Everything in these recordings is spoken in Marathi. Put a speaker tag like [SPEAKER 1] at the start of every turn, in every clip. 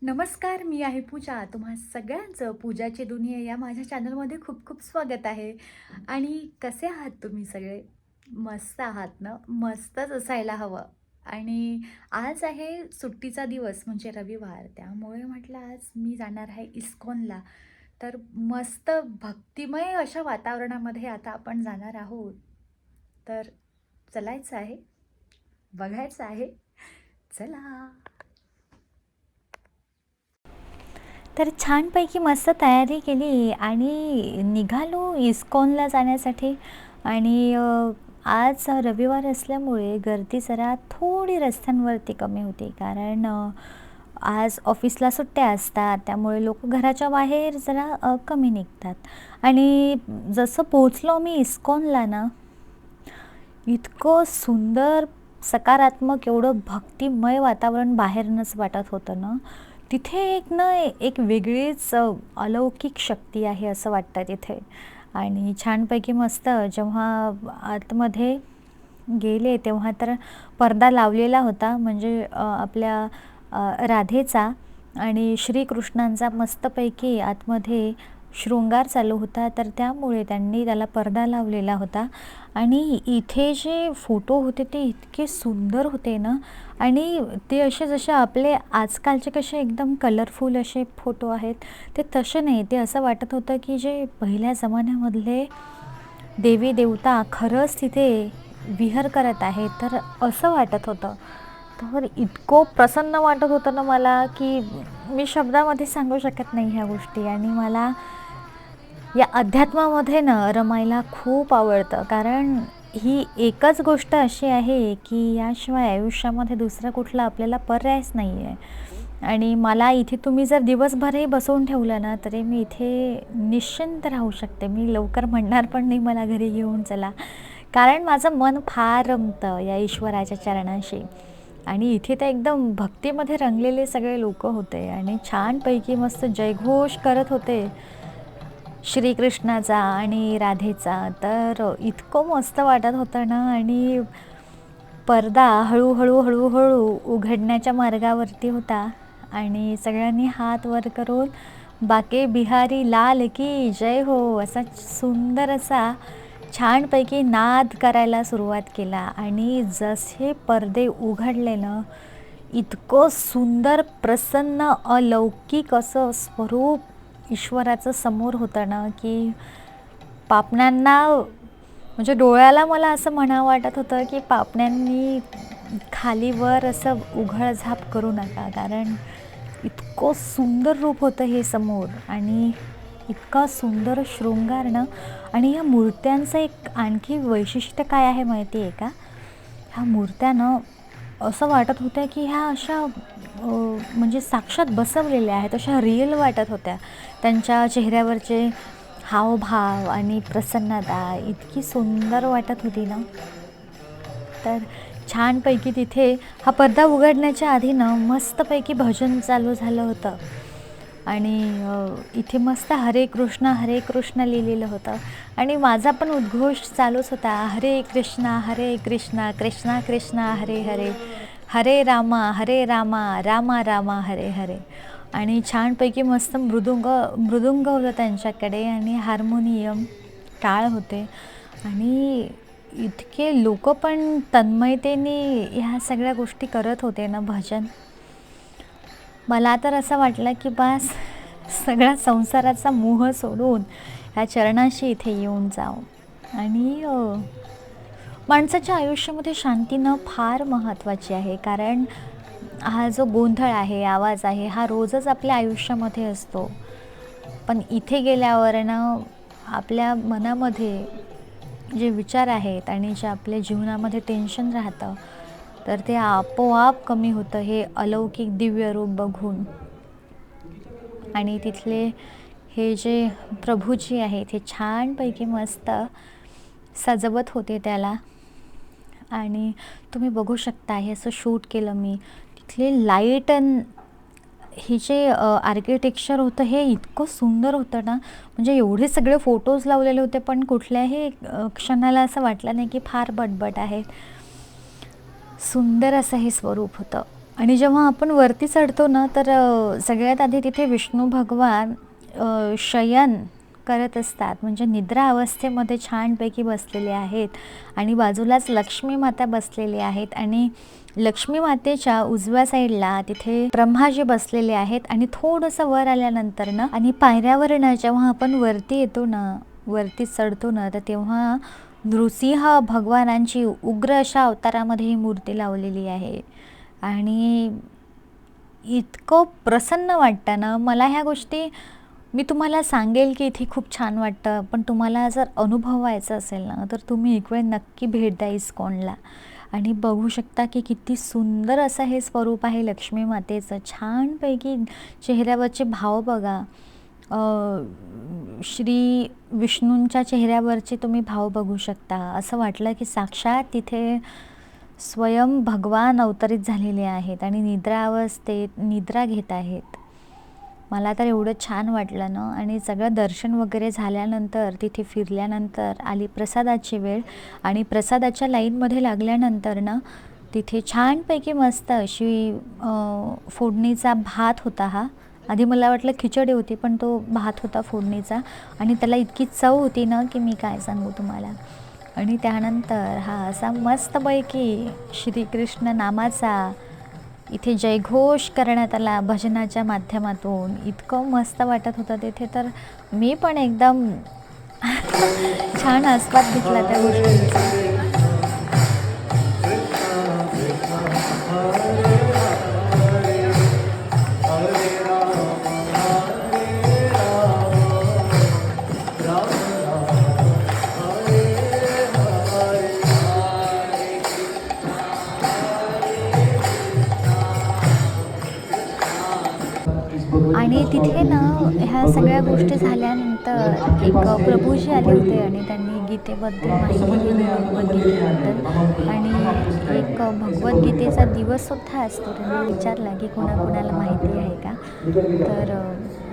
[SPEAKER 1] नमस्कार, मी आहे पूजा. तुम्हा सगळ्यांचं पूजाची दुनिया या माझ्या चॅनलमध्ये खूप खूप स्वागत आहे. आणि कसे आहात तुम्ही सगळे? मस्त आहात ना? मस्तच असायला हवं. आणि आज आहे सुट्टीचा दिवस म्हणजे रविवार. त्यामुळे म्हटलं आज मी जाणार आहे इस्कॉनला. तर मस्त भक्तिमय अशा वातावरणामध्ये आता आपण जाणार आहोत. तर चलायचं आहे, बघायचं आहे. चला.
[SPEAKER 2] तर छानपैकी मस्त तयारी केली आणि निघालो इस्कॉनला जाण्यासाठी. आणि आज रविवार असल्यामुळे गर्दी जरा थोडी रस्त्यांवरती कमी होती, कारण आज ऑफिसला सुट्ट्या असतात, त्यामुळे लोक घराच्या बाहेर जरा कमी निघतात. आणि जसं पोचलो मी इस्कॉनला ना, इतकं सुंदर, सकारात्मक, एवढं भक्तिमय वातावरण बाहेरनंच वाटत होतं ना. तिथे एक वेगळीच अलौकिक शक्ती आहे असं वाटतं तिथे. आणि छानपैकी मस्त जेव्हा आतमध्ये गेले तेव्हा तर पडदा लावलेला होता, म्हणजे आपल्या राधेचा आणि श्रीकृष्णांचा मस्तपैकी आतमध्ये शृंगार चालू होता, तर त्यामुळे त्यांनी त्याला पडदा लावलेला होता. आणि इथे जे फोटो होते ते इतके सुंदर होते ना. आणि ते असे जसे आपले आजकालचे कसे एकदम कलरफुल असे फोटो आहेत, ते तसे नाही. ते असं वाटत होतं की जे पहिल्या जमान्यामधले देवी देवता खरंच तिथे विहार करत आहेत, तर असं वाटत होतं. तर इतकं प्रसन्न वाटत होतं ना मला, की मी शब्दामध्ये सांगू शकत नाही ह्या गोष्टी. आणि मला या अध्यात्मामध्ये ना रमायला खूप आवडतं, कारण ही एकच गोष्ट अशी आहे की याशिवाय आयुष्यामध्ये दुसरा कुठला आपल्याला पर्यायच नाही आहे. आणि मला इथे तुम्ही जर दिवसभरही बसवून ठेवलं ना, तरी मी इथे निश्चिंत राहू शकते. मी लवकर म्हणणार पण नाही मला घरी घेऊन चला, कारण माझं मन फार रमतं या ईश्वराच्या चरणाशी. आणि इथे तर एकदम भक्तीमध्ये रंगलेले सगळे लोक होते आणि छानपैकी मस्त जयघोष करत होते श्रीकृष्णाचा आणि राधेचा. तर इतकं मस्त वाटत होतं ना. आणि पडदा हळूहळू हळूहळू उघडण्याच्या मार्गावरती होता आणि सगळ्यांनी हात वर करून बाके बिहारी लाल की जय हो असा सुंदर असा छानपैकी नाद करायला सुरुवात केला. आणि जसे पडदे उघडले ना, इतकं सुंदर, प्रसन्न, अलौकिक असं स्वरूप ईश्वराचं समोर होतं ना, की पापण्यांना, म्हणजे डोळ्याला मला असं म्हणावं वाटत होतं की पापण्यांनी खालीवर असं उघडझाप करू नका, कारण इतकं सुंदर रूप होतं हे समोर. आणि इतका सुंदर शृंगार ना. आणि या मूर्त्यांचं एक आणखी वैशिष्ट्य काय आहे माहिती आहे का? ह्या मूर्त्या ना, असं वाटत होत्या की ह्या अशा म्हणजे साक्षात बसवलेल्या आहेत, अशा रिअल वाटत होत्या. त्यांच्या चेहऱ्यावरचे हावभाव आणि प्रसन्नता इतकी सुंदर वाटत होती ना. तर छानपैकी तिथे हा पडदा उघडण्याच्या आधी ना मस्तपैकी भजन चालू झालं होतं. आणि इथे मस्त हरे कृष्ण लिहिलेलं होतं. आणि माझा पण उद्घोष चालूच होता, हरे कृष्णा कृष्णा कृष्णा हरे हरे, हरे रामा रामा रामा हरे हरे. आणि छानपैकी मस्त मृदुंग होतं त्यांच्याकडे आणि हार्मोनियम, टाळ होते. आणि इतके लोक पण तन्मयतेने ह्या सगळ्या गोष्टी करत होते ना, भजन. मला तर असं वाटलं की बस सगळ्या संसाराचा मोह सोडून ह्या चरणाशी इथे येऊन जाऊ. आणि माणसाच्या आयुष्यामध्ये शांती न फार महत्त्वाची आहे, कारण हा जो गोंधळ आहे, आवाज आहे, हा रोजच आपल्या आयुष्यामध्ये असतो. पण इथे गेल्यावर ना, आपल्या मनामध्ये जे विचार आहेत आणि जे आपल्या जीवनामध्ये टेन्शन राहतं, तर ते आपोआप कमी होतं हे अलौकिक दिव्य रूप बघून. आणि तिथले हे जे प्रभूजी आहेत, हे छानपैकी मस्त सजवत होते त्याला. आणि तुम्ही बघू शकता, हे असं शूट केलं मी. तिथले लाईट आणि हे जे आर्किटेक्चर होतं हे इतकं सुंदर होतं ना, म्हणजे एवढे सगळे फोटोज लावलेले होते, पण कुठल्याही क्षणाला असं वाटलं नाही की फार बटबट आहे. सुंदर असं हे स्वरूप होतं. आणि जेव्हा आपण वरती चढतो ना तर सगळ्यात आधी तिथे विष्णू भगवान शयन करत असतात, म्हणजे निद्रा अवस्थेमध्ये छानपैकी बसलेले आहेत. आणि बाजूलाच लक्ष्मी माता बसलेली आहेत आणि लक्ष्मी मातेच्या उजव्या साईडला तिथे ब्रह्माजी बसलेले आहेत. आणि थोडंसं वर आल्यानंतर ना आणि पायऱ्यावरनं जेव्हा आपण वरती येतो ना, वरती चढतो ना, तर तेव्हा नृसिंह भगवानांची उग्र अशा अवतारामध्ये ही मूर्ती लावलेली आहे. आणि इतकं प्रसन्न वाटतं ना मला. ह्या गोष्टी मी तुम्हाला सांगेल की इथे खूप छान वाटतं, पण तुम्हाला जर अनुभवायचं असेल ना तर तुम्ही एक वेळ नक्की भेट द्या इस्कॉनला. आणि बघू शकता की किती सुंदर असं हे स्वरूप आहे लक्ष्मी मातेचं. छानपैकी चेहऱ्यावरचे भाव बघा. श्री विष्णूंच्या चेहऱ्यावरचे तुम्ही भाव बघू शकता. असं वाटलं की साक्षात तिथे स्वयं भगवान अवतरित झालेले आहेत आणि निद्रा अवस्थेत निद्रा घेत आहेत. मला तर एवढं छान वाटलं ना. आणि सगळं दर्शन वगैरे झाल्यानंतर तिथे फिरल्यानंतर आली प्रसादाची वेळ. आणि प्रसादाच्या लाईनमध्ये लागल्यानंतर ना तिथे छानपैकी मस्त अशी फोडणीचा भात होता. हा आधी मला वाटलं खिचडी होती, पण तो भात होता फोडणीचा. आणि त्याला इतकी चव होती ना की मी काय सांगू तुम्हाला. आणि त्यानंतर हा असा मस्तपैकी श्रीकृष्ण नामाचा इथे जयघोष करण्यात आला भजनाच्या माध्यमातून. इतकं मस्त वाटत होतं तिथे, तर मी पण एकदम छान आस्वाद घेतला त्या गोष्टींचा. आणि तिथे ना ह्या सगळ्या गोष्टी झाल्यानंतर एक प्रभूजी आले होते आणि त्यांनी गीतेबद्दल माहिती दिली, भगवद्गीतेबद्दल. आणि एक भगवद्गीतेचा दिवससुद्धा असतो. त्यांनी विचारला की कोणाकोणाला माहिती आहे का. तर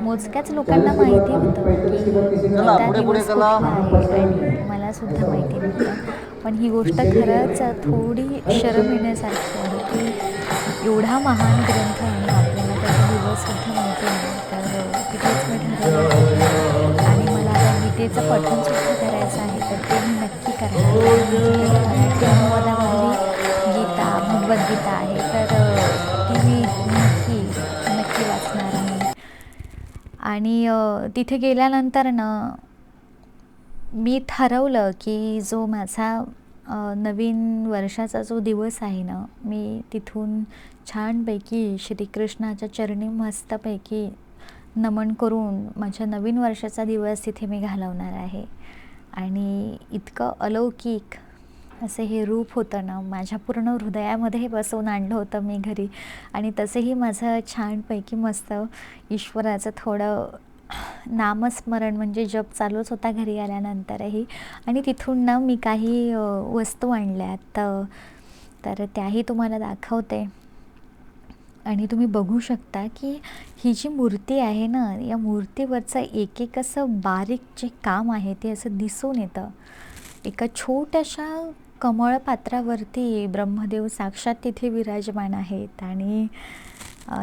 [SPEAKER 2] मोजक्याच लोकांना माहिती होतं की गीता दिवस कुठला आहे, आणि मलासुद्धा माहिती नव्हतं. पण ही गोष्ट खरंच थोडी शरम येण्यासारखी आहे की एवढा महान ग्रंथ आणि आपल्याला त्याचा दिवससुद्धा माहिती नाही. तर तिथेच मी ठरवलं आणि मला आता गीतेचं पठणसुद्धा करायचं आहे, तर ते मी नक्की करणार. माझ्याकडे मराठी अनुवादामधली गीता भगवद्गीता आहे, तर ती मी नक्की नक्की वाचणार आहे. आणि तिथे गेल्यानंतर ना मी ठरवलं की जो माझा नवीन वर्षाचा जो दिवस आहे ना, मी तिथून छानपैकी श्रीकृष्णाच्या चरणी मस्तपैकी नमन करून माझ्या नवीन वर्षाचा दिवस तिथे मी घालवणार आहे. आणि इतकं अलौकिक असं हे रूप होतं ना, माझ्या पूर्ण हृदयामध्ये हे बसवून आणलं होतं मी घरी. आणि तसंही माझं छानपैकी मस्त ईश्वराचं थोडं नामस्मरण म्हणजे जप चालूच होता घरी आल्यानंतरही. आणि तिथून ना मी काही वस्तू आणल्यात, तर त्याही तुम्हाला दाखवते. आणि तुम्ही बघू शकता की ही जी मूर्ती आहे ना, या मूर्तीवरचं एक एक असं बारीक जे काम आहे ते असं दिसून येतं. एका छोट्याशा कमळपात्रावरती ब्रह्मदेव साक्षात तिथे विराजमान आहेत. आणि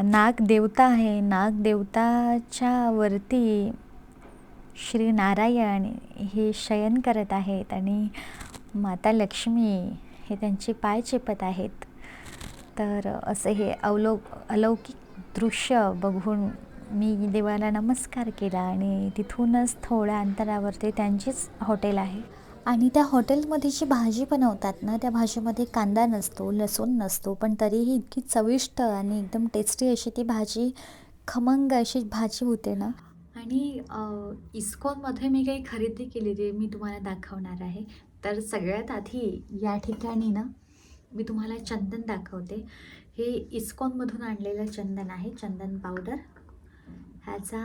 [SPEAKER 2] नागदेवता आहे, नागदेवताच्या वरती श्री नारायण हे शयन करत आहेत आणि माता लक्ष्मी हे त्यांचे पाय चेपत आहेत. तर असं हे अलौकिक दृश्य बघून मी देवाला नमस्कार केला. आणि तिथूनच थोड्या अंतरावरती त्यांचीच हॉटेल आहे. आणि त्या हॉटेलमध्ये जी भाजी बनवतात ना, त्या भाजीमध्ये कांदा नसतो, लसूण नसतो, पण तरीही इतकी चविष्ट आणि एकदम टेस्टी अशी ती भाजी, खमंग अशी भाजी होते ना. आणि इस्कॉनमध्ये मी काही खरेदी केलेली मी तुम्हाला दाखवणार आहे. तर सगळ्यात आधी या ठिकाणी ना मी तुम्हाला चंदन दाखवते. हे इस्कॉनमधून आणलेलं चंदन आहे, चंदन पावडर. ह्याचा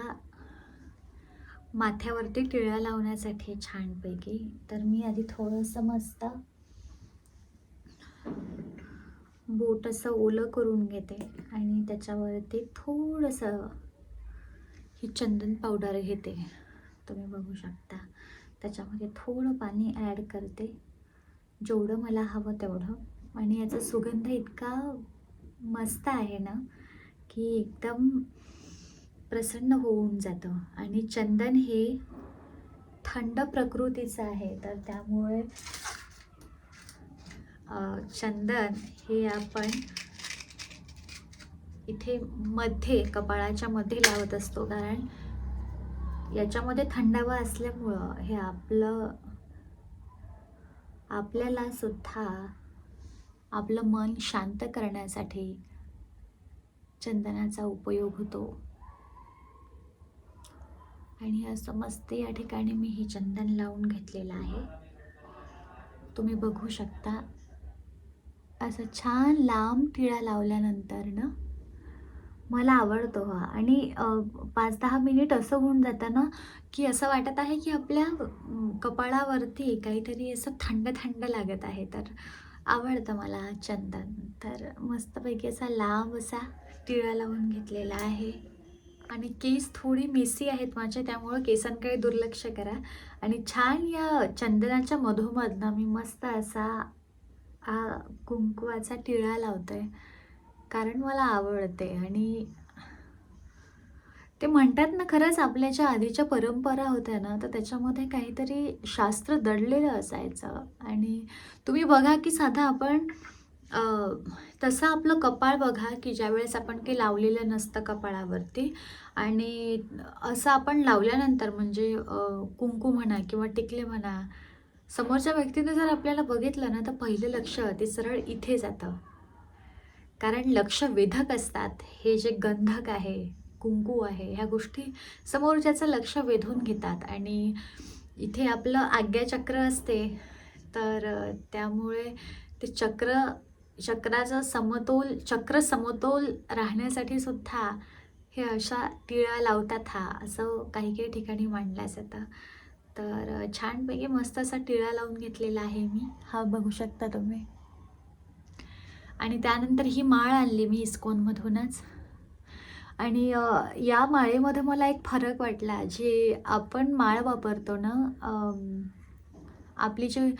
[SPEAKER 2] माथ्यावरती टिळा लावण्यासाठी छानपैकी. तर मी आधी थोडंसं मस्त बोट असं ओलं करून घेते आणि त्याच्यावरती थोडंसं ही चंदन पावडर घेते. तुम्ही बघू शकता त्याच्यामध्ये थोडं पाणी ॲड करते, जेवढं मला हवं तेवढं. आणि याचा सुगंध इतका
[SPEAKER 1] मस्त आहे ना, की एकदम प्रसन्न होऊन जातं. आणि चंदन हे थंड प्रकृतीचं आहे, तर त्यामुळे चंदन हे आपण इथे मध्ये कपाळाच्या मध्ये लावत असतो, कारण याच्यामध्ये थंडावा असल्यामुळं हे आपल्याला सुद्धा आपलं मन शांत करण्यासाठी चंदनाचा उपयोग होतो. आणि असं मस्त या ठिकाणी मी हे चंदन लावून घेतलेलं आहे. तुम्ही बघू शकता, असं छान लांब टिळा लावल्यानंतर ना मला आवडतो हा. आणि 5-10 मिनिट असं होऊन जातं ना, की असं वाटत आहे की आपल्या कपाळावरती काहीतरी असं थंड थंड लागत आहे. तर आवडतं मला चंदन. तर मस्तपैकी असा लांब असा टिळा लावून घेतलेला आहे. आणि केस थोडी मेसी आहेत माझे, त्यामुळं केसांकडे दुर्लक्ष करा. आणि छान या चंदनाच्या मधोमध ना मी मस्त असा हा कुंकवाचा टिळा लावते, कारण मला आवडते. आणि ते म्हणतात ना, खरंच आपल्या ज्या आधीच्या परंपरा होत्या ना, तर त्याच्यामध्ये काहीतरी शास्त्र दडलेलं असायचं. आणि तुम्ही बघा की साधा आपण अ, तसं आपलं कपाळ बघा, की ज्यावेळेस आपण काही लावलेलं नसतं कपाळावरती आणि असं आपण लावल्यानंतर म्हणजे कुंकू म्हणा किंवा टिकले म्हणा, समोरच्या व्यक्तीने जर आपल्याला बघितलं ना, तर पहिलं लक्ष ते सरळ इथे जातं. कारण लक्ष वेधक असतात. हे जे गंधक आहे, कुंकू आहे, ह्या गोष्टी समोरच्याचं लक्ष वेधून घेतात. आणि इथे आपलं आज्ञाचक्र असते, तर त्यामुळे ते चक्राचा चक्र समतोल राहण्यासाठी सुद्धा हे अशा टिळा लावतात हा, असं काही काही ठिकाणी मांडलं जातं. तर छानपैकी मस्त असा टिळा लावून घेतलेला आहे मी. हा बघू शकता तुम्ही. आणि त्यानंतर ही माळ आणली मी इस्कॉनमधूनच. आणि या माळेमध्ये मला एक फरक वाटला, जे आपण माळ वापरतो ना, आपली जी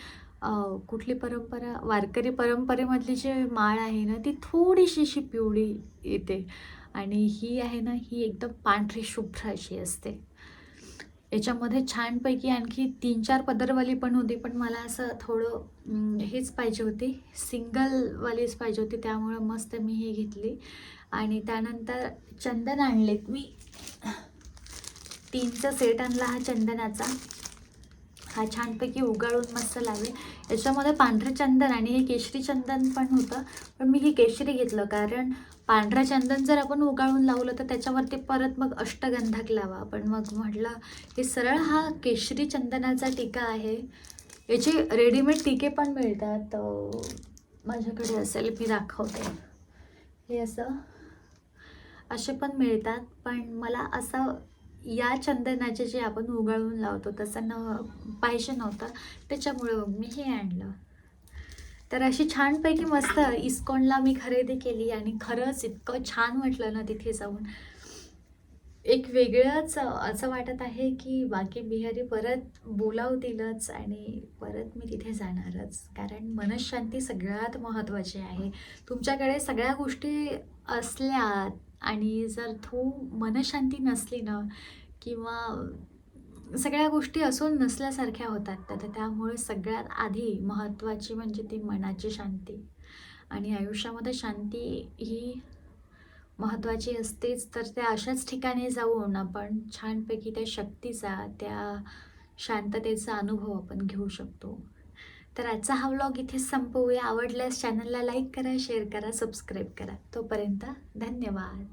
[SPEAKER 1] कुठली परंपरा, वारकरी परंपरेमधली जी माळ आहे ना, ती थोडीशी अशी पिवळी येते. आणि ही आहे ना, ही एकदम पांढरी शुभ्र अशी असते. याच्यामध्ये छानपैकी आणखी 3-4 पदरवाली पण होती, पण मला असं थोडं हेच पाहिजे होती, सिंगलवालीच पाहिजे होती, त्यामुळं मस्त मी ही घेतली. आणि त्यानंतर चंदन आणलेत मी. 3चा सेट आणला हा चंदनाचा. हा छानपैकी उगाळून मस्त लावेल. याच्यामध्ये पांढरं चंदन आणि हे केशरी चंदन पण होतं, पण मी हे केशरी घेतलं, कारण पांढरं चंदन जर आपण उगाळून लावलं तर त्याच्यावरती परत मग अष्टगंधक लावा. पण मग म्हटलं हे सरळ हा केशरी चंदनाचा टिका आहे. याचे रेडीमेड टिके पण मिळतात. माझ्याकडे असेल, मी दाखवते. हे असे पण मिळतात, पण मला असं या चंदनाचे जे आपण उगाळून लावतो तसं पाहिजे नव्हतं, त्याच्यामुळं मी हे आणलं. तर अशी छानपैकी मस्त इस्कॉनला मी खरेदी केली आणि खरंच इतकं छान वाटलं ना तिथे जाऊन. एक वेगळंच असं वाटत आहे की बाकी बिहारी परत बोलावतीलच आणि परत मी तिथे जाणारच, कारण मनःशांती सगळ्यात महत्त्वाची आहे. तुमच्याकडे सगळ्या गोष्टी असल्या आणि जर मनःशांती नसली ना, किंवा सगळ्या गोष्टी असून नसल्यासारख्या होतात, तर त्यामुळे सगळ्यात आधी महत्त्वाची म्हणजे ती मनाची शांती. आणि आयुष्यामध्ये शांती ही महत्त्वाची असतेच, तर त्या अशाच ठिकाणी जाऊन आपण छानपैकी त्या शक्तीचा, त्या शांततेचा अनुभव आपण घेऊ शकतो. तर आजचा हा व्लॉग इथेच संपवूया. आवडल्यास चॅनलला लाईक करा, शेअर करा, सबस्क्राईब करा. तोपर्यंत धन्यवाद.